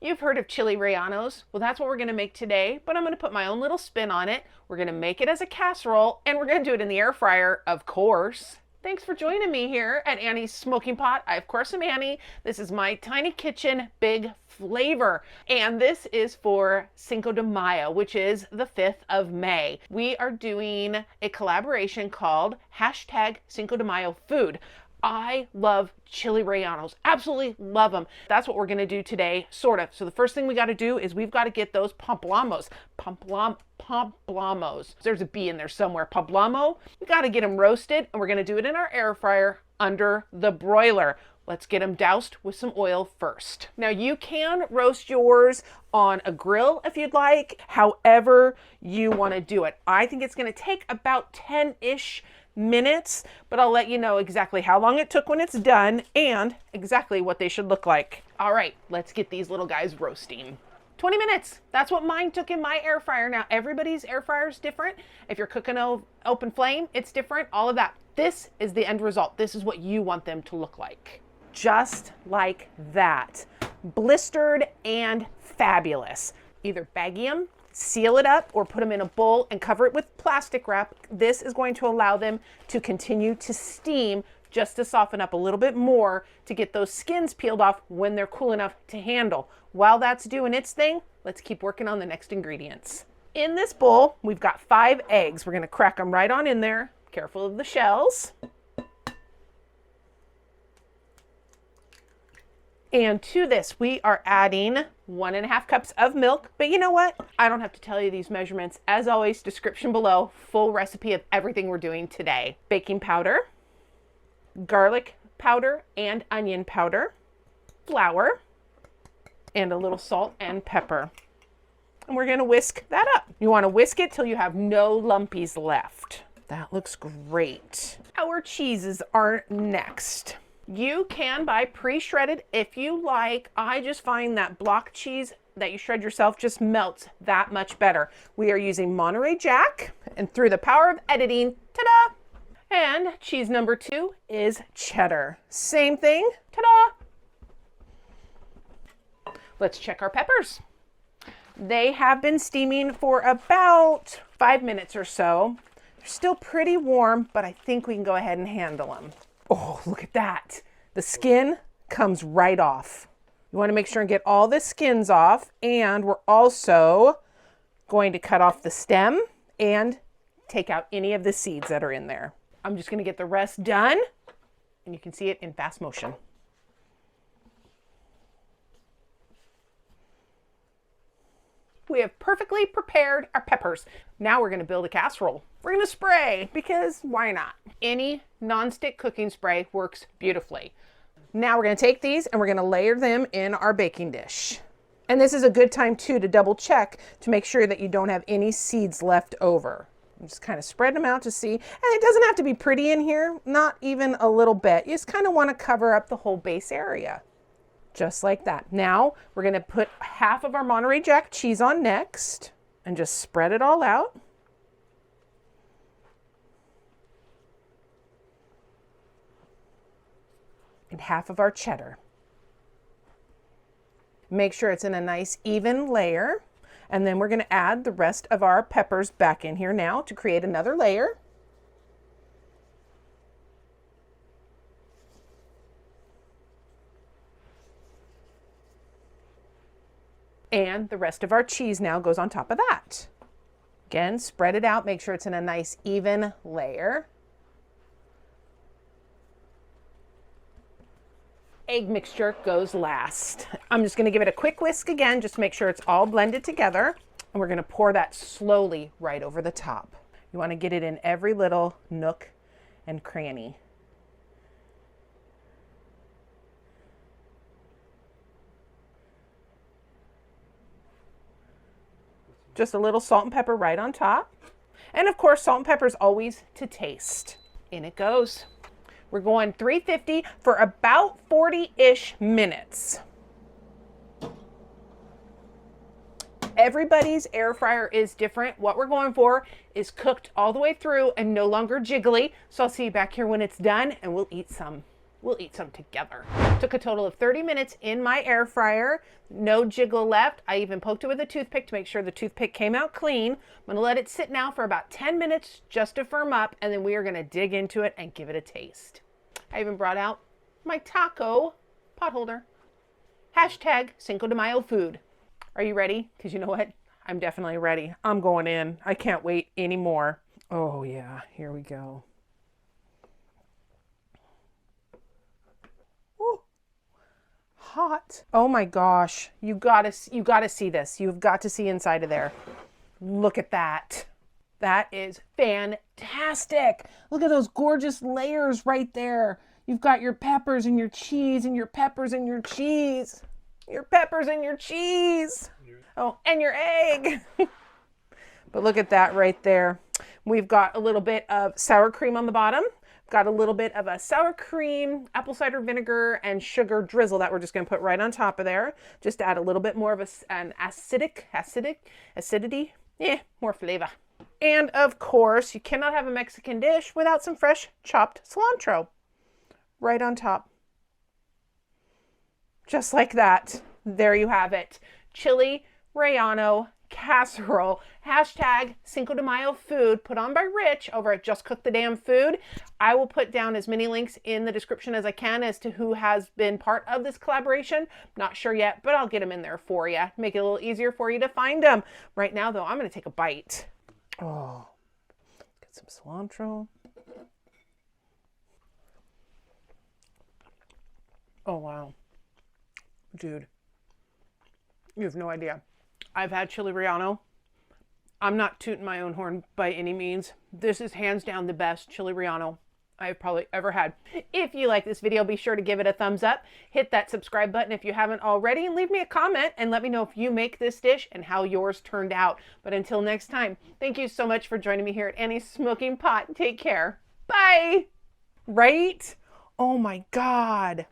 You've heard of chili rellenos. Well, that's what we're gonna make today, but I'm gonna put my own little spin on it. We're gonna make it as a casserole, and we're gonna do it in the air fryer, of course. Thanks for joining me here at Annie's Smoking Pot. I, of course, am Annie. This is my tiny kitchen, big flavor. And this is for Cinco de Mayo, which is the 5th of May. We are doing a collaboration called #Cinco de Mayo Food. I love chili rellenos, absolutely love them. That's what we're gonna do today, sort of. So the first thing we gotta do is we've gotta get those poblamos. Poblamos. There's a B in there somewhere, poblamo. We gotta get them roasted, and we're gonna do it in our air fryer under the broiler. Let's get them doused with some oil first. Now you can roast yours on a grill if you'd like, however you wanna do it. I think it's gonna take about 10-ish minutes, but I'll let you know exactly how long it took when it's done and exactly what they should look like. All right, let's get these little guys roasting. 20 minutes. That's what mine took in my air fryer. Now, everybody's air fryer is different. If you're cooking open flame, it's different, all of that. This is the end result. This is what you want them to look like. Just like that. Blistered and fabulous. Either baggy them, seal it up, or put them in a bowl and cover it with plastic wrap. This is going to allow them to continue to steam just to soften up a little bit more to get those skins peeled off when they're cool enough to handle. While that's doing its thing, let's keep working on the next ingredients. In this bowl, we've got 5 eggs. We're gonna crack them right on in there. Careful of the shells. And to this, we are adding 1.5 cups of milk. But you know what? I don't have to tell you these measurements. As always, description below, full recipe of everything we're doing today. Baking powder, garlic powder and onion powder, flour, and a little salt and pepper. And we're gonna whisk that up. You wanna whisk it till you have no lumpies left. That looks great. Our cheeses are next. You can buy pre-shredded if you like. I just find that block cheese that you shred yourself just melts that much better. We are using Monterey Jack, and through the power of editing, ta-da! And cheese number 2 is cheddar. Same thing, ta-da! Let's check our peppers. They have been steaming for about 5 minutes or so. They're still pretty warm, but I think we can go ahead and handle them. Oh, look at that. The skin comes right off. You want to make sure and get all the skins off, and we're also going to cut off the stem and take out any of the seeds that are in there. I'm just going to get the rest done, and you can see it in fast motion. We have perfectly prepared our peppers. Now we're going to build a casserole. We're going to spray, because why not? Any nonstick cooking spray works beautifully. Now we're going to take these and we're going to layer them in our baking dish. And this is a good time too to double check to make sure that you don't have any seeds left over. Just kind of spread them out to see. And it doesn't have to be pretty in here, not even a little bit. You just kind of want to cover up the whole base area. Just like that. Now we're going to put half of our Monterey Jack cheese on next and just spread it all out. And half of our cheddar. Make sure it's in a nice even layer. And then we're going to add the rest of our peppers back in here now to create another layer. And the rest of our cheese now goes on top of that. Again, spread it out, make sure it's in a nice even layer. Egg mixture goes last. I'm just going to give it a quick whisk again, just to make sure it's all blended together. And we're going to pour that slowly right over the top. You want to get it in every little nook and cranny. Just a little salt and pepper right on top. And of course, salt and pepper is always to taste. In it goes. We're going 350 for about 40-ish minutes. Everybody's air fryer is different. What we're going for is cooked all the way through and no longer jiggly. So I'll see you back here when it's done and we'll eat some. we'll eat some together. Took a total of 30 minutes in my air fryer. No jiggle left. I even poked it with a toothpick to make sure the toothpick came out clean. I'm gonna let it sit now for about 10 minutes just to firm up, and then we are gonna dig into it and give it a taste. I even brought out my taco pot holder. Hashtag Cinco de Mayo food. Are you ready? Because you know what? I'm definitely ready. I'm going in. I can't wait anymore. Oh yeah, here we go. Ooh, hot. Oh my gosh. You gotta see this. You've got to see inside of there. Look at that. That is fantastic. Look at those gorgeous layers right there. You've got your peppers and your cheese and your peppers and your cheese. Your peppers and your cheese. Oh, and your egg. But look at that right there. We've got a little bit of sour cream on the bottom. Got a little bit of a sour cream, apple cider vinegar, and sugar drizzle that we're just going to put right on top of there. Just to add a little bit more of an acidity. Yeah, more flavor. And of course, you cannot have a Mexican dish without some fresh chopped cilantro. Right on top. Just like that. There you have it. Chili Relleno casserole. Hashtag Cinco de Mayo food, put on by Rich over at Just Cook the Damn Food. I will put down as many links in the description as I can as to who has been part of this collaboration. Not sure yet, but I'll get them in there for you. Make it a little easier for you to find them. Right now, though, I'm going to take a bite. Oh, get some cilantro. Oh, wow. Dude, you have no idea. I've had chili relleno. I'm not tooting my own horn by any means. This is hands down the best chili relleno I've probably ever had. If you like this video, be sure to give it a thumbs up. Hit that subscribe button if you haven't already, and leave me a comment and let me know if you make this dish and how yours turned out. But until next time, thank you so much for joining me here at Annie's Smoking Pot. Take care. Bye. Right? Oh my God.